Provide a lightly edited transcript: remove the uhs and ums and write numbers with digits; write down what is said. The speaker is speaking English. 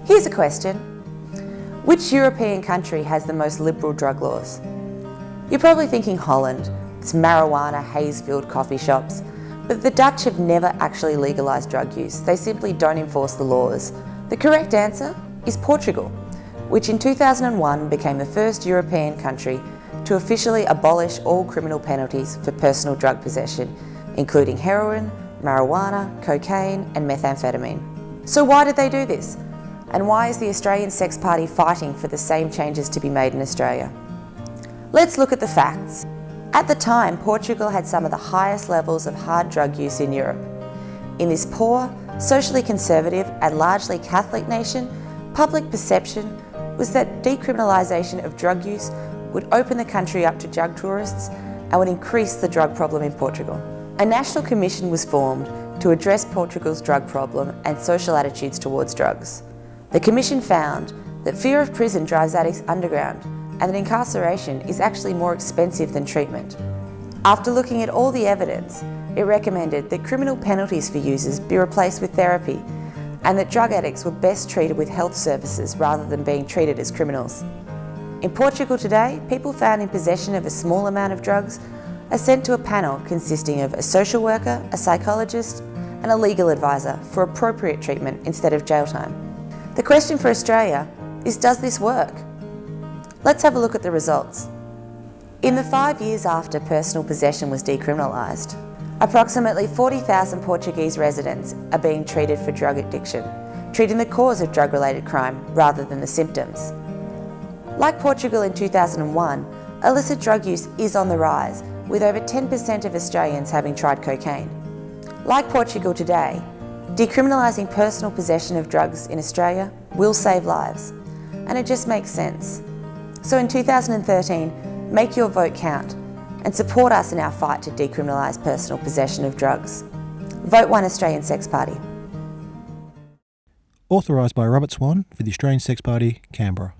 Here's a question. Which European country has the most liberal drug laws? You're probably thinking Holland. It's marijuana, haze-filled coffee shops. But the Dutch have never actually legalised drug use. They simply don't enforce the laws. The correct answer is Portugal, which in 2001 became the first European country to officially abolish all criminal penalties for personal drug possession, including heroin, marijuana, cocaine and methamphetamine. So why did they do this? And why is the Australian Sex Party fighting for the same changes to be made in Australia? Let's look at the facts. At the time, Portugal had some of the highest levels of hard drug use in Europe. In this poor, socially conservative and largely Catholic nation, public perception was that decriminalisation of drug use would open the country up to drug tourists and would increase the drug problem in Portugal. A national commission was formed to address Portugal's drug problem and social attitudes towards drugs. The commission found that fear of prison drives addicts underground and that incarceration is actually more expensive than treatment. After looking at all the evidence, it recommended that criminal penalties for users be replaced with therapy and that drug addicts were best treated with health services rather than being treated as criminals. In Portugal today, people found in possession of a small amount of drugs are sent to a panel consisting of a social worker, a psychologist and a legal advisor for appropriate treatment instead of jail time. The question for Australia is, does this work? Let's have a look at the results. In the 5 years after personal possession was decriminalised, approximately 40,000 Portuguese residents are being treated for drug addiction, treating the cause of drug-related crime rather than the symptoms. Like Portugal in 2001, illicit drug use is on the rise, with over 10% of Australians having tried cocaine. Like Portugal today, decriminalising personal possession of drugs in Australia will save lives, and it just makes sense. So in 2013, make your vote count and support us in our fight to decriminalise personal possession of drugs. Vote One Australian Sex Party. Authorised by Robert Swan for the Australian Sex Party, Canberra.